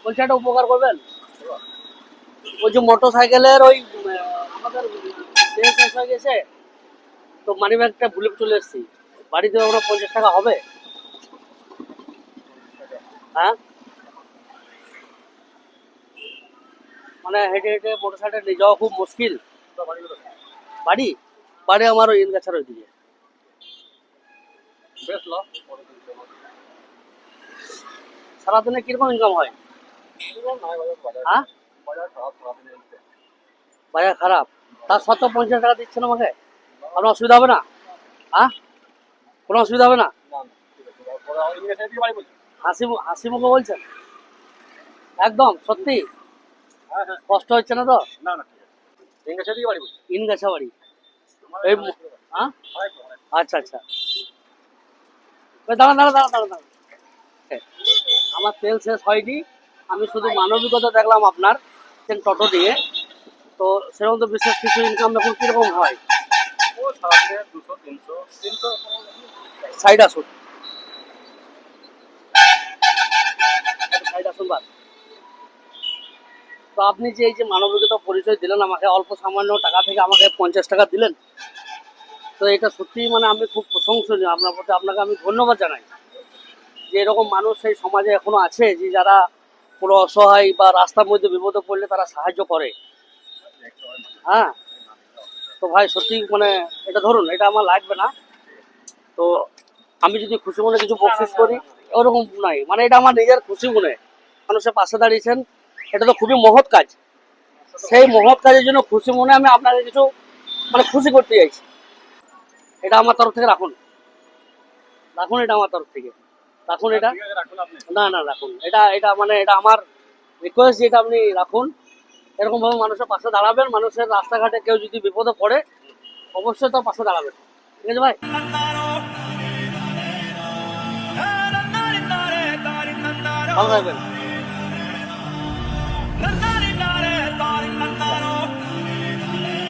বলছি একটা উপকার করবেন। ওই যে মোটর সাইকেলের ওই আমাদের তেল শেষ হয়ে গেছে, তো মানি ব্যাগটা ভুলে চলে এসেছি বাড়িতে। ওরা 50 টাকা হবে? হ্যাঁ, মানে হেঁটে হেঁটে মোটর সাইকেল নিয়ে যাওয়া খুব মুশকিল। বাড়ি বাড়ি আমার ওই ইনগাছার ওইদিকে। সারাদিনে কিরকম ইনকাম হয়? হ্যাঁ, বাজার খারাপ, তার সত্ত্বেও 50 টাকা দিচ্ছেন আমাকে। আপনার অসুবিধা হবে না? হ্যাঁ, কোনো অসুবিধা হবে না? হাসি মুখে বলছেন? একদম সত্যি? কষ্ট হচ্ছে না তো? ইনগাছা বাড়ি এই হ্যাঁ, আচ্ছা আচ্ছা। দাঁড়ান দাঁড়ান দাঁড়ান দাঁড়ান দাঁড়ান। আমার তেল শেষ হয়নি, আমি শুধু মানবিকতা দেখলাম আপনার টোটো দিয়ে। তো সেরকম তো বিশেষ কিছু ইনকাম দেখুন কিরকম হয়। সাইড আসুন, সাইড আসুন বাস। তো আপনি যে এই যে মানবিকতা পরিচয় দিলেন আমাকে, অল্প সামান্য টাকা থেকে আমাকে 50 টাকা দিলেন, তো এটা সত্যি মানে আমি খুব প্রশংসনীয়। আপনার প্রতি আপনাকে আমি ধন্যবাদ জানাই যে এরকম মানুষ এই সমাজে এখনো আছে, যে যারা কোনো অসহায় বা রাস্তার মধ্যে বিপদে পড়লে তারা সাহায্য করে। হ্যাঁ, তো ভাই সত্যি মানে এটা ধরুন, এটা আমার লাগবে না। তো আমি যদি খুশি মনে কিছু বকশিস করি ওরকম নাই, মানে এটা আমার নিজের খুশি মনে মানুষের পাশে দাঁড়িয়েছেন, এটা তো খুবই মহৎ কাজ। সেই মহৎ কাজের জন্য খুশি মনে আমি আপনাকে কিছু মানে খুশি করতে চাইছি। এটা আমার তরফ থেকে রাখুন, রাখুন এটা আমার তরফ থেকে রাখুন। এটা না না রাখুন, এটা এটা মানে এটা আমার রিকোয়েস্ট, যেটা আপনি রাখুন। এরকম ভাবে মানুষের পাশে দাঁড়াবেন, মানুষের রাস্তাঘাটে কেউ যদি বিপদে পড়ে অবশ্যই তার পাশে দাঁড়াবেন। ঠিক আছে ভাই, ভালো থাকবেন।